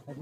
उस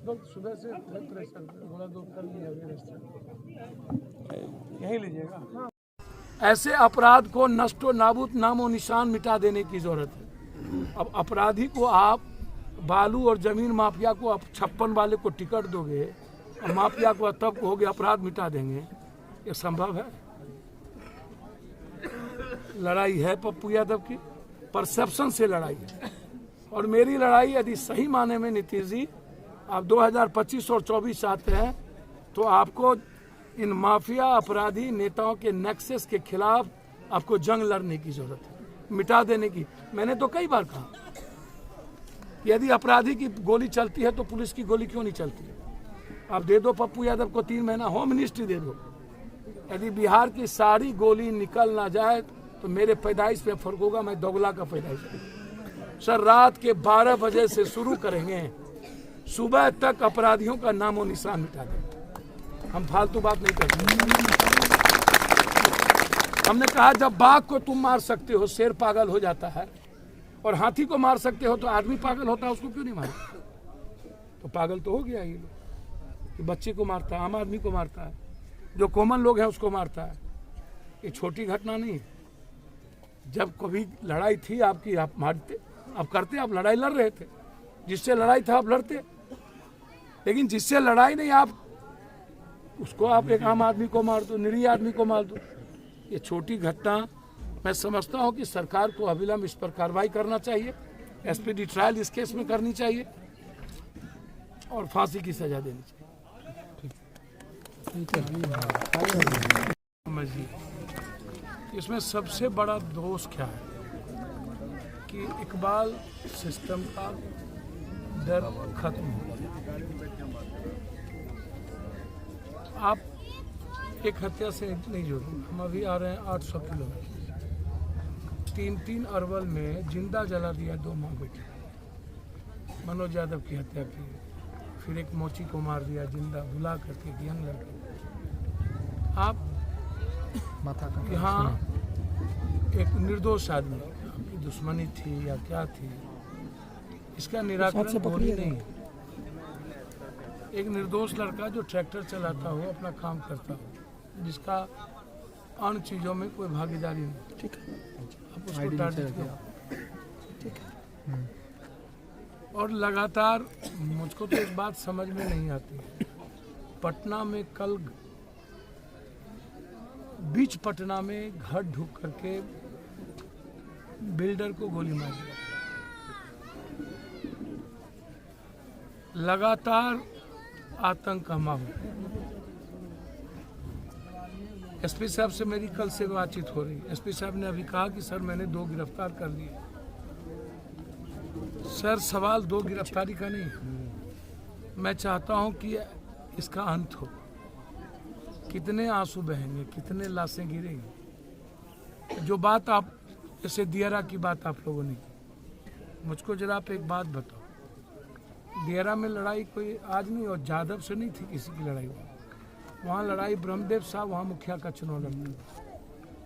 वक्त सुबह से प्रेशर घोड़ा दो कर लिया यही लीजिएगा। ऐसे अपराध को नष्टो नाबूद नामो निशान मिटा देने की जरूरत है। अब अपराधी को आप बालू और जमीन माफिया को आप 56 वाले को टिकट दोगे और माफिया को तब कहोगे अपराध मिटा देंगे, ये संभव है? लड़ाई है पप्पू यादव की, परसेप्शन से लड़ाई है। और मेरी लड़ाई यदि सही माने में नीतीश जी आप 2025 और 24 आते हैं तो आपको इन माफिया अपराधी नेताओं के नेक्सस के खिलाफ आपको जंग लड़ने की जरूरत है, मिटा देने की। मैंने तो कई बार कहा यदि अपराधी की गोली चलती है तो पुलिस की गोली क्यों नहीं चलती है? आप दे दो पप्पू यादव को 3 महीना होम मिनिस्ट्री दे दो। यदि बिहार की सारी गोली निकल ना जाए तो मेरे पैदाइश में फर्क होगा, मैं दोगला का पैदाइश। सर रात के 12 बजे से शुरू करेंगे, सुबह तक अपराधियों का नामो निशान मिटा दें। हम फालतू बात नहीं करते। हमने कहा जब बाघ को तुम मार सकते हो, शेर पागल हो जाता है, और हाथी को मार सकते हो तो आदमी पागल होता है, उसको क्यों नहीं मारते? तो पागल तो हो गया ये लोग कि बच्चे को मारता है, आम आदमी को मारता है, जो कॉमन लोग हैं उसको मारता है। ये छोटी घटना नहीं है। जब कभी लड़ाई थी आपकी, आप मारते, आप करते, आप लड़ाई लड़ रहे थे, जिससे लड़ाई था आप लड़ते, लेकिन जिससे लड़ाई नहीं आप उसको आप एक आम आदमी को मार दो, निरीह आदमी को मार दो। ये छोटी घटना मैं समझता हूं कि सरकार को अविलंब इस पर कार्रवाई करना चाहिए, एसपीडी ट्रायल इस केस में करनी चाहिए और फांसी की सजा देनी चाहिए। इसमें सबसे बड़ा दोष क्या है कि इकबाल सिस्टम का डर खत्म हो गया। आप एक हत्या से नहीं जोड़ेंगे। हम अभी आ रहे हैं 800 किलोमीटर, 3 अरवल में जिंदा जला दिया 2 माँ बेटी, मनोज यादव की हत्या की, फिर एक मोची को मार दिया जिंदा बुला करके यंग लड़के। आप यहाँ एक निर्दोष आदमी की दुश्मनी थी या क्या थी, इसका निराकरण गोली नहीं है। एक निर्दोष लड़का जो ट्रैक्टर चलाता हो, अपना काम करता हो, जिसका अन्य चीजों में कोई भागीदारी नहीं, ठीक है, आप उसको टारगेट किया, ठीक है। और लगातार मुझको तो एक बात समझ में नहीं आती, पटना में कल बीच पटना में घर ढूक करके बिल्डर को गोली मार दिया। लगातार आतंक का माहौल। एसपी साहब से मेरी कल से बातचीत हो रही। एसपी साहब ने अभी कहा कि सर मैंने 2 गिरफ्तार कर लिए। सर सवाल 2 गिरफ्तारी का नहीं, मैं चाहता हूं कि इसका अंत हो। कितने आंसू बहेंगे, कितने लाशें गिरेंगी। जो बात आप जैसे दियारा की बात आप लोगों ने की, मुझको जरा आप एक बात बताओ, दियारा में लड़ाई कोई आज नहीं और जादव से नहीं थी किसी की लड़ाई। वहाँ लड़ाई ब्रह्मदेव साहब वहाँ मुखिया का चुनाव लड़ते,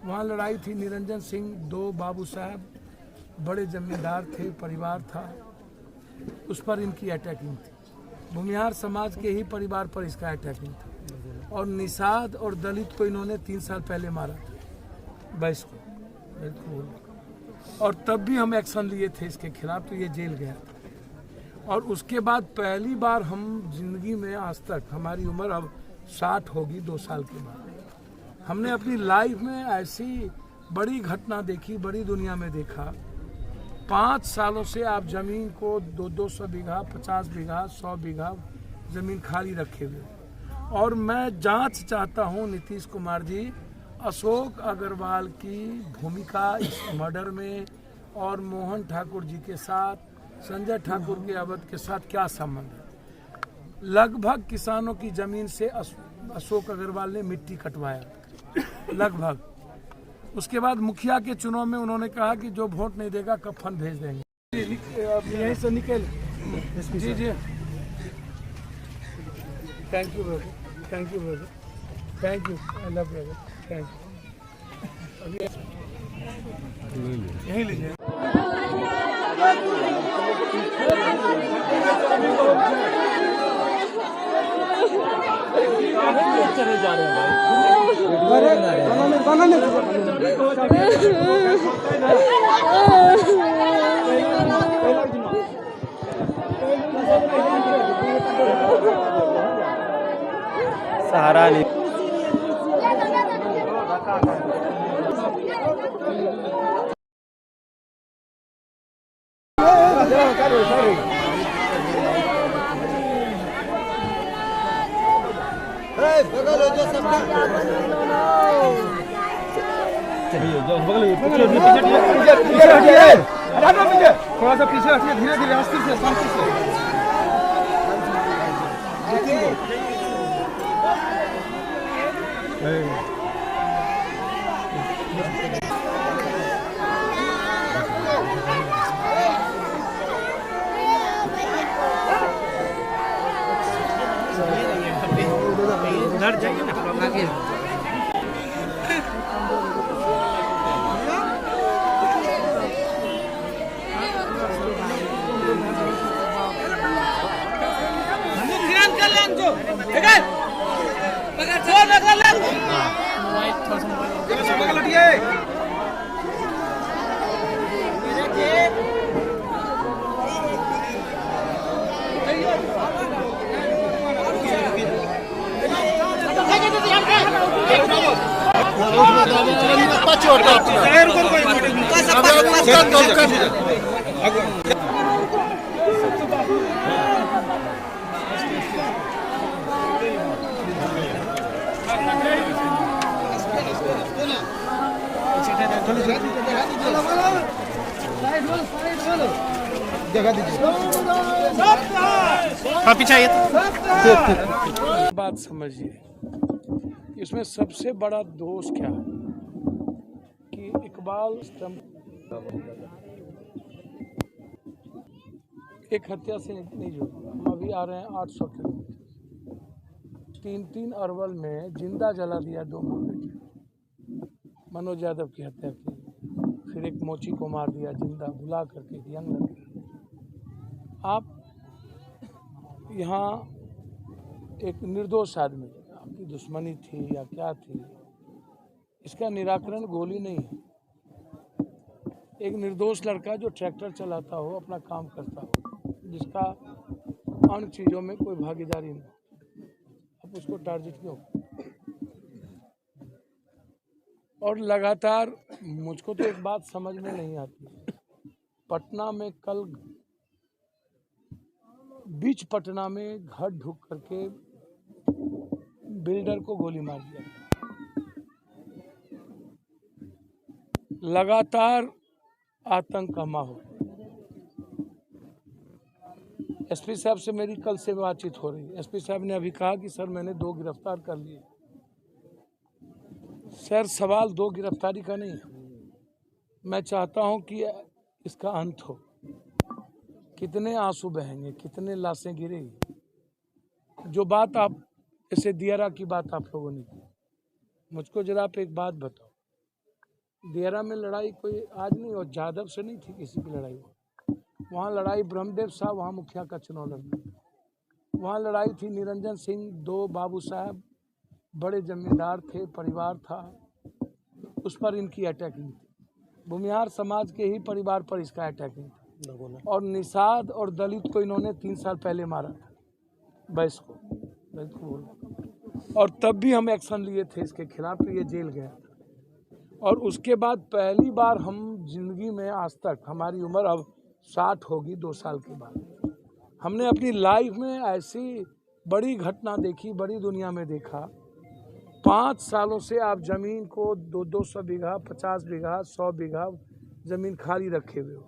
वहाँ लड़ाई थी निरंजन सिंह, 2 बाबू साहब बड़े जमींदार थे, परिवार था, उस पर इनकी अटैकिंग थी। भूमिहार समाज के ही परिवार पर इसका अटैकिंग था। और निषाद और दलित को इन्होंने 3 साल पहले मारा था, बैस को। और तब भी हम एक्शन लिए थे इसके खिलाफ, तो ये जेल गया था। और उसके बाद पहली बार हम जिंदगी में आज तक, हमारी उम्र अब 60 होगी 2 साल के बाद, हमने अपनी लाइफ में ऐसी बड़ी घटना देखी, बड़ी दुनिया में देखा। 5 सालों से आप जमीन को 200 बीघा, 50 बीघा, 100 बीघा जमीन खाली रखे हुए। और मैं जांच चाहता हूं नीतीश कुमार जी, अशोक अग्रवाल की भूमिका इस मर्डर में और मोहन ठाकुर जी के साथ, संजय ठाकुर के अवध के साथ क्या संबंध है। लगभग किसानों की जमीन से अशोक अग्रवाल ने मिट्टी कटवाया, लगभग। उसके बाद मुखिया के चुनाव में उन्होंने कहा कि जो वोट नहीं देगा कफन भेज देंगे। यहीं से निकल जी जी, thank you. Thank you brother, thank you, I love brother, thank you. यहीं लीजिए। चले जा रहे हैं सहारा नहीं। थोड़ा सा पीछे हटिए, धीरे धीरे आस्ते से, शांति से। उधर जाइए ना, आगे जगह दीजिए। पीछे आइए। बात समझिए, इसमें सबसे बड़ा दोष क्या है कि इकबाल एक हत्या से नहीं जुड़ा। हम अभी आ रहे हैं 800 किलोमीटर, 3 अरवल में जिंदा जला दिया 2 मुंडे। मनोज यादव की हत्या की, फिर एक मोची को मार दिया जिंदा बुला करके, यंग लड़के। आप यहाँ एक निर्दोष आदमी, आपकी दुश्मनी थी या क्या थी, इसका निराकरण गोली नहीं है। एक निर्दोष लड़का जो ट्रैक्टर चलाता हो, अपना काम करता हो, जिसका अन्य चीज़ों में कोई भागीदारी नहीं, आप उसको टारगेट क्यों? और लगातार मुझको तो एक बात समझ में नहीं आती, पटना में कल बीच पटना में घर ढुक करके बिल्डर को गोली मार दिया। लगातार आतंक का माहौल। एसपी साहब से मेरी कल से बातचीत हो रही है। एसपी साहब ने अभी कहा कि सर मैंने 2 गिरफ्तार कर लिए। सर सवाल 2 गिरफ्तारी का नहीं है, मैं चाहता हूं कि इसका अंत हो। कितने आंसू बहेंगे, कितने लाशें गिरेगी। जो बात आप जैसे दियारा की बात आप लोगों ने की, मुझको जरा आप एक बात बताओ, दियारा में लड़ाई कोई आज नहीं और जादव से नहीं थी किसी की लड़ाई। वहाँ लड़ाई ब्रह्मदेव साहब वहाँ मुखिया का चुनाव लड़ना, वहाँ लड़ाई थी निरंजन सिंह, 2 बाबू साहब बड़े जमींदार थे, परिवार था, उस पर इनकी अटैकिंग थी। भूमिहार समाज के ही परिवार पर इसका अटैकिंग था। और निषाद और दलित को इन्होंने 3 साल पहले मारा था, बैस को बोल। और तब भी हम एक्शन लिए थे इसके खिलाफ, तो ये जेल गया। और उसके बाद पहली बार हम जिंदगी में आज तक, हमारी उम्र अब 60 होगी 2 साल के बाद, हमने अपनी लाइफ में ऐसी बड़ी घटना देखी, बड़ी दुनिया में देखा। 5 सालों से आप जमीन को 200 बीघा, 50 बीघा, 100 बीघा जमीन खाली रखे हुए हो।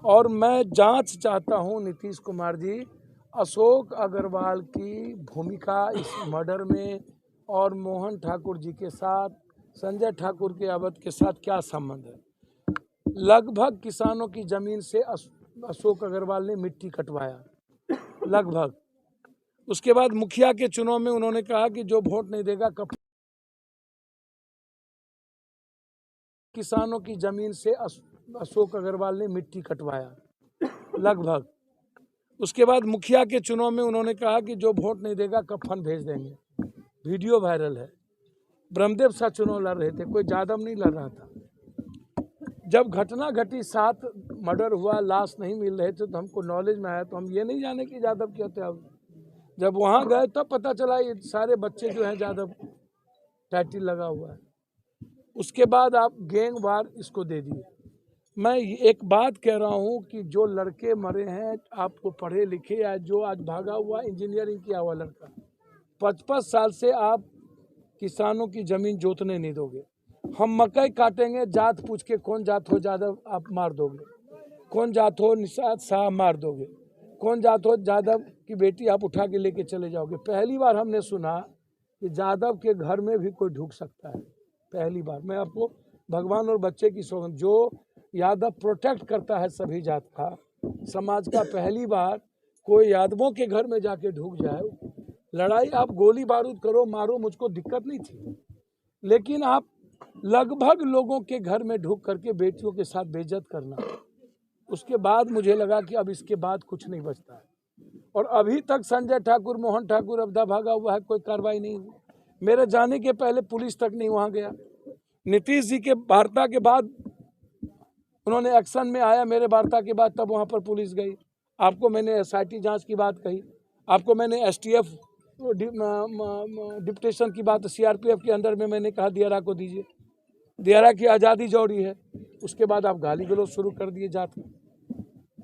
और मैं जांच चाहता हूं नीतीश कुमार जी, अशोक अग्रवाल की भूमिका इस मर्डर में और मोहन ठाकुर जी के साथ, संजय ठाकुर के अवध के साथ क्या संबंध है। लगभग किसानों की जमीन से अशोक अग्रवाल ने मिट्टी कटवाया, लगभग। उसके बाद मुखिया के चुनाव में उन्होंने कहा कि जो वोट नहीं देगा किसानों की जमीन से अशोक अग्रवाल ने मिट्टी कटवाया लगभग। उसके बाद मुखिया के चुनाव में उन्होंने कहा कि जो वोट नहीं देगा कफन भेज देंगे। वीडियो वायरल है। ब्रह्मदेव शाह चुनाव लड़ रहे थे, कोई यादव नहीं लड़ रहा था। जब घटना घटी 7 मर्डर हुआ, लाश नहीं मिल रहे थे, तो हमको नॉलेज में आया, तो हम ये नहीं जाने कि यादव की हत्या हुई। जब वहाँ गए तब पता चला ये सारे बच्चे जो हैं यादव टाइटल लगा हुआ है। उसके बाद आप गैंग वार इसको दे दिए। मैं एक बात कह रहा हूँ कि जो लड़के मरे हैं, आपको पढ़े लिखे या जो आज भागा हुआ इंजीनियरिंग किया हुआ लड़का, 55 साल से आप किसानों की जमीन जोतने नहीं दोगे। हम मकई काटेंगे, जात पूछ के कौन जात हो यादव आप मार दोगे, कौन जात हो निषाद शाह मार दोगे, कौन जात हो यादव की बेटी आप उठा के लेके चले जाओगे। पहली बार हमने सुना कि यादव के घर में भी कोई ढुक सकता है। पहली बार। मैं आपको भगवान और बच्चे की सौगंध, जो यादव प्रोटेक्ट करता है सभी जात का समाज का, पहली बार कोई यादवों के घर में जाके ढुक जाए। लड़ाई आप गोली बारूद करो, मारो, मुझको दिक्कत नहीं थी, लेकिन आप लगभग लोगों के घर में ढुक करके बेटियों के साथ बेइज्जत करना, उसके बाद मुझे लगा कि अब इसके बाद कुछ नहीं बचता है। और अभी तक संजय ठाकुर, मोहन ठाकुर अवधा भागा हुआ है, कोई कार्रवाई नहीं हुई। मेरे जाने के पहले पुलिस तक नहीं वहाँ गया। नीतीश जी के वार्ता के बाद उन्होंने एक्शन में आया, मेरे वार्ता के बाद तब वहाँ पर पुलिस गई। आपको मैंने SIT जांच की बात कही, आपको मैंने STF डिप्टेशन की बात CRPF के अंदर में मैंने कहा दियारा को दीजिए, दियारा की आज़ादी जौड़ी है। उसके बाद आप गाली गलौज शुरू कर दिए जात में।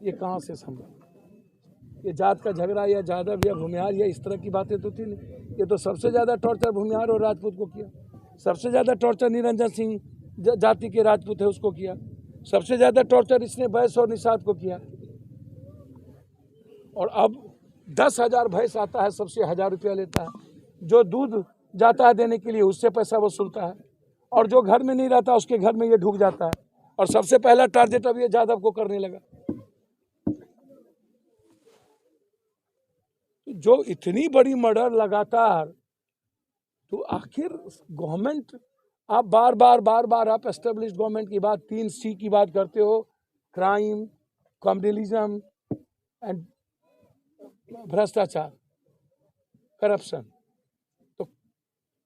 ये कहाँ से संभव? ये जात का झगड़ा या यादव या भूमिहार या इस तरह की बातें तो थी नहीं। ये तो सबसे ज़्यादा टॉर्चर भूमिहार और राजपूत को किया, सबसे ज़्यादा टॉर्चर निरंजन सिंह जाति के राजपूत है उसको किया, सबसे ज़्यादा टॉर्चर इसने भैंस और निषाद को किया। और अब 10,000 भैंस आता है, सबसे 1,000 रुपया लेता है। जो दूध जाता है देने के लिए उससे पैसा वसूलता है, और जो घर में नहीं रहता उसके घर में ये ढुक जाता है। और सबसे पहला टारगेट अब ये यादव को करने लगा। जो इतनी बड़ी मर्डर लगातार, तो आखिर गवर्नमेंट, आप बार बार आप एस्टेब्लिश गवर्नमेंट की बात, 3C की बात करते हो, क्राइम, कम्युनलिज्म एंड भ्रष्टाचार, करप्शन। तो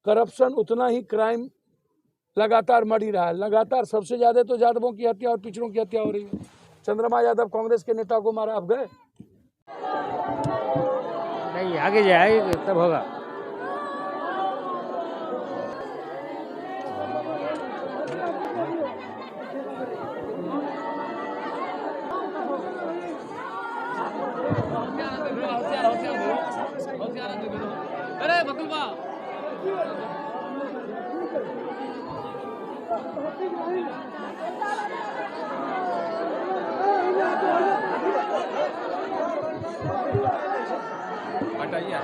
करप्शन उतना ही क्राइम लगातार मर ही रहा है। लगातार सबसे ज़्यादा तो यादवों की हत्या और पिछड़ों की हत्या हो रही है। चंद्रमा यादव कांग्रेस के नेता को मारा, आप गए नहीं, आगे जाए तब होगा। अरे बकुलबा हटाइए।